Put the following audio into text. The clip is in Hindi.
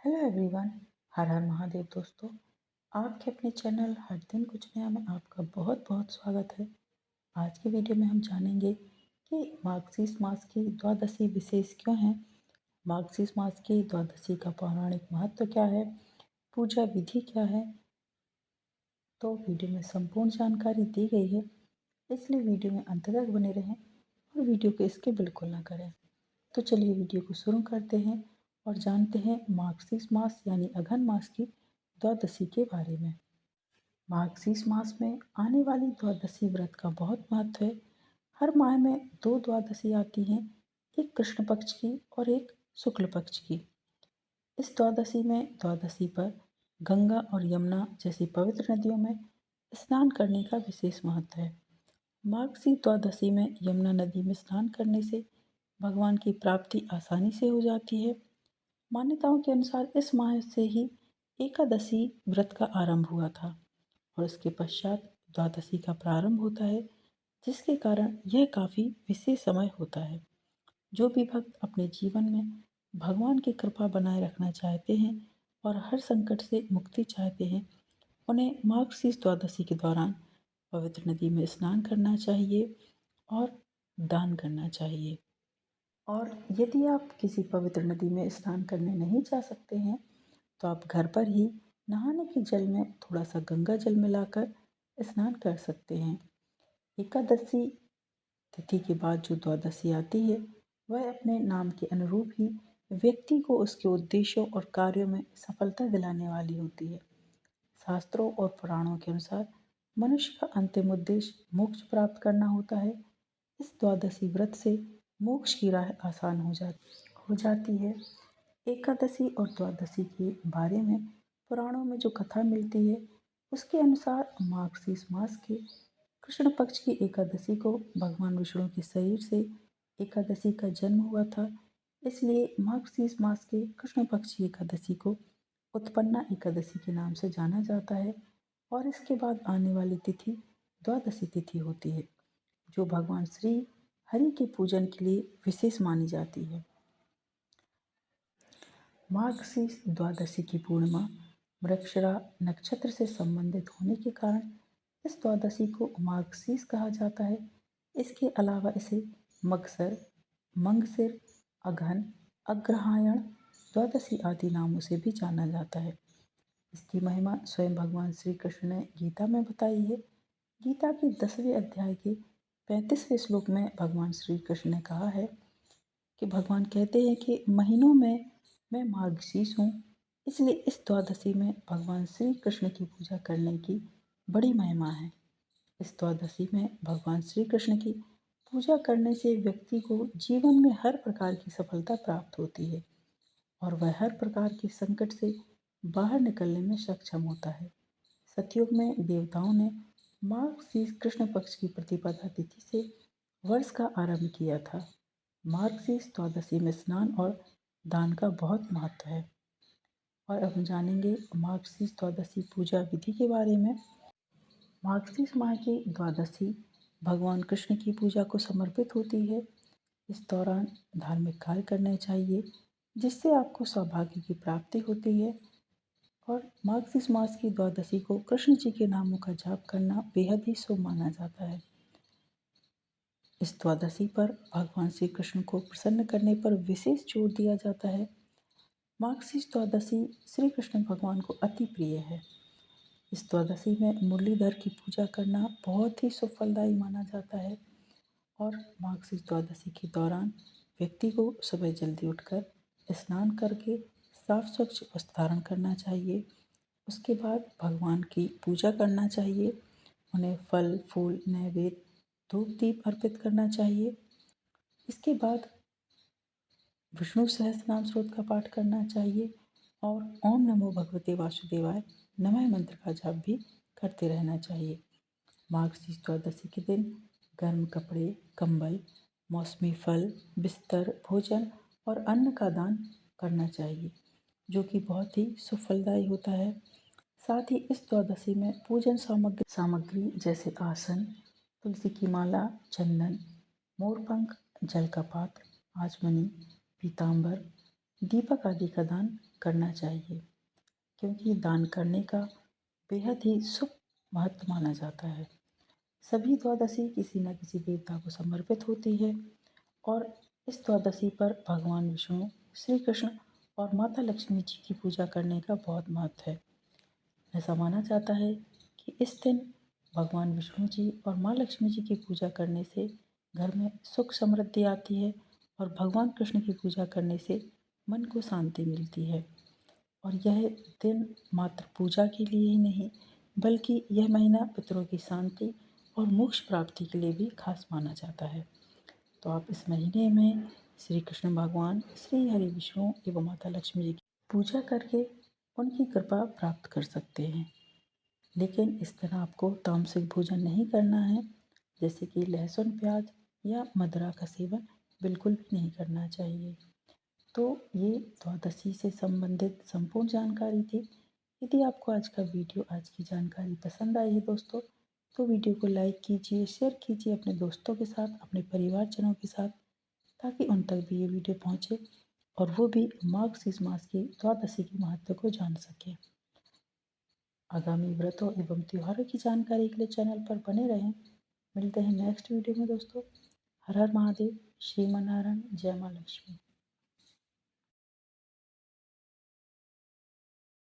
Hello everyone. हर हर महादेव दोस्तों। आपके अपने चैनल हर दिन कुछ नया में आपका बहुत बहुत स्वागत है। आज की वीडियो में हम जानेंगे कि मार्गशीर्ष मास की द्वादशी विशेष क्यों है, मार्गशीर्ष मास की द्वादशी का पौराणिक महत्व क्या है, पूजा विधि क्या है। तो वीडियो में संपूर्ण जानकारी दी गई है, इसलिए वीडियो में अंत तक बने रहें और वीडियो को स्किप बिल्कुल ना करें। तो चलिए वीडियो को शुरू करते हैं और जानते हैं मार्गशीर्ष मास यानी अघन मास की द्वादशी के बारे में। मार्गशीर्ष मास में आने वाली द्वादशी व्रत का बहुत महत्व है। हर माह में दो द्वादशी आती हैं, एक कृष्ण पक्ष की और एक शुक्ल पक्ष की। इस द्वादशी में द्वादशी पर गंगा और यमुना जैसी पवित्र नदियों में स्नान करने का विशेष महत्व है। मार्गशीर्ष द्वादशी में यमुना नदी में स्नान करने से भगवान की प्राप्ति आसानी से हो जाती है। मान्यताओं के अनुसार इस माह से ही एकादशी व्रत का आरंभ हुआ था और उसके पश्चात द्वादशी का प्रारंभ होता है, जिसके कारण यह काफ़ी विशेष समय होता है। जो भी भक्त अपने जीवन में भगवान की कृपा बनाए रखना चाहते हैं और हर संकट से मुक्ति चाहते हैं, उन्हें मार्गशीर्ष द्वादशी के दौरान पवित्र नदी में स्नान करना चाहिए और दान करना चाहिए। और यदि आप किसी पवित्र नदी में स्नान करने नहीं जा सकते हैं, तो आप घर पर ही नहाने के जल में थोड़ा सा गंगा जल मिलाकर स्नान कर सकते हैं। एकादशी तिथि के बाद जो द्वादशी आती है, वह अपने नाम के अनुरूप ही व्यक्ति को उसके उद्देश्यों और कार्यों में सफलता दिलाने वाली होती है। शास्त्रों और पुराणों के अनुसार मनुष्य का अंतिम उद्देश्य मोक्ष प्राप्त करना होता है। इस द्वादशी व्रत से मोक्ष की राह आसान हो जाती है। एकादशी और द्वादशी के बारे में पुराणों में जो कथा मिलती है, उसके अनुसार मार्गशीर्ष मास के कृष्ण पक्ष की एकादशी को भगवान विष्णु के शरीर से एकादशी का जन्म हुआ था। इसलिए मार्गशीर्ष मास के कृष्ण पक्ष की एकादशी को उत्पन्ना एकादशी के नाम से जाना जाता है और इसके बाद आने वाली तिथि द्वादशी तिथि होती है, जो भगवान श्री हरि के पूजन के लिए विशेष मानी जाती है। मार्गशीर्ष द्वादशी की पूर्णिमा मृगशिरा नक्षत्र से संबंधित होने के कारण इस द्वादशी को मार्गशीर्ष कहा जाता है। इसके अलावा इसे मगसर, मंगसिर, अघन, अग्रहायण द्वादशी आदि नामों से भी जाना जाता है। इसकी महिमा स्वयं भगवान श्री कृष्ण ने गीता में बताई है। गीता के 10वें अध्याय के 35वें श्लोक में भगवान श्री कृष्ण ने कहा है कि भगवान कहते हैं कि महीनों में मैं मार्गशीर्ष हूँ, इसलिए इस द्वादशी में भगवान श्री कृष्ण की पूजा करने की बड़ी महिमा है। इस द्वादशी में भगवान श्री कृष्ण की पूजा करने से व्यक्ति को जीवन में हर प्रकार की सफलता प्राप्त होती है और वह हर प्रकार के संकट से बाहर निकलने में सक्षम होता है। सतयुग में देवताओं ने मार्गशीर्ष कृष्ण पक्ष की प्रतिपदा तिथि से वर्ष का आरंभ किया था। मार्गशीर्ष द्वादशी में स्नान और दान का बहुत महत्व है। और अब हम जानेंगे मार्गशीर्ष द्वादशी पूजा विधि के बारे में। मार्गशीर्ष माह की द्वादशी भगवान कृष्ण की पूजा को समर्पित होती है। इस दौरान धार्मिक कार्य करने चाहिए, जिससे आपको सौभाग्य की प्राप्ति होती है। और मार्गशीर्ष मास की द्वादशी को कृष्ण जी के नामों का जाप करना बेहद ही शुभ माना जाता है। इस द्वादशी पर भगवान श्री कृष्ण को प्रसन्न करने पर विशेष जोर दिया जाता है। मार्गशीर्ष द्वादशी श्री कृष्ण भगवान को अति प्रिय है। इस द्वादशी में मुरलीधर की पूजा करना बहुत ही सुफलदायी माना जाता है और मार्गशीर्ष द्वादशी के दौरान व्यक्ति को सुबह जल्दी उठकर स्नान करके साफ स्वच्छ वस्त्र धारण करना चाहिए। उसके बाद भगवान की पूजा करना चाहिए, उन्हें फल फूल नैवेद्य धूप दीप अर्पित करना चाहिए। इसके बाद विष्णु सहस्त्रनाम स्तोत्र का पाठ करना चाहिए और ओम नमो भगवते वासुदेवाय नमः मंत्र का जाप भी करते रहना चाहिए। मार्गशीर्ष द्वादशी के दिन गर्म कपड़े, कंबल, मौसमी फल, बिस्तर, भोजन और अन्न का दान करना चाहिए, जो कि बहुत ही सुफलदायी होता है। साथ ही इस द्वादशी में पूजन सामग्री जैसे आसन, तुलसी की माला, चंदन, मोरपंख, जल का पात्र, आचमनी, पीताम्बर, दीपक आदि का दान करना चाहिए, क्योंकि दान करने का बेहद ही शुभ महत्व माना जाता है। सभी द्वादशी किसी न किसी देवता को समर्पित होती है और इस द्वादशी पर भगवान विष्णु, श्री कृष्ण और माता लक्ष्मी जी की पूजा करने का बहुत महत्व है। ऐसा माना जाता है कि इस दिन भगवान विष्णु जी और माँ लक्ष्मी जी की पूजा करने से घर में सुख समृद्धि आती है और भगवान कृष्ण की पूजा करने से मन को शांति मिलती है। और यह दिन मात्र पूजा के लिए ही नहीं, बल्कि यह महीना पितरों की शांति और मोक्ष प्राप्ति के लिए भी खास माना जाता है। तो आप इस महीने में श्री कृष्ण भगवान, श्री हरि विष्णु एवं माता लक्ष्मी जी की पूजा करके उनकी कृपा प्राप्त कर सकते हैं। लेकिन इस तरह आपको तामसिक भोजन नहीं करना है, जैसे कि लहसुन, प्याज या मदिरा का सेवन बिल्कुल भी नहीं करना चाहिए। तो ये द्वादशी से संबंधित संपूर्ण जानकारी थी। यदि आपको आज का वीडियो, आज की जानकारी पसंद आई है दोस्तों, तो वीडियो को लाइक कीजिए, शेयर कीजिए अपने दोस्तों के साथ, अपने परिवारजनों के साथ, ताकि उन तक भी ये वीडियो पहुँचे और वो भी मार्गशीर्ष मास की द्वादशी के महत्व को जान सकें। आगामी व्रतों एवं त्योहारों की जानकारी के लिए चैनल पर बने रहें। मिलते हैं नेक्स्ट वीडियो में दोस्तों। हर हर महादेव, श्रीमन नारायण, जय माँ लक्ष्मी।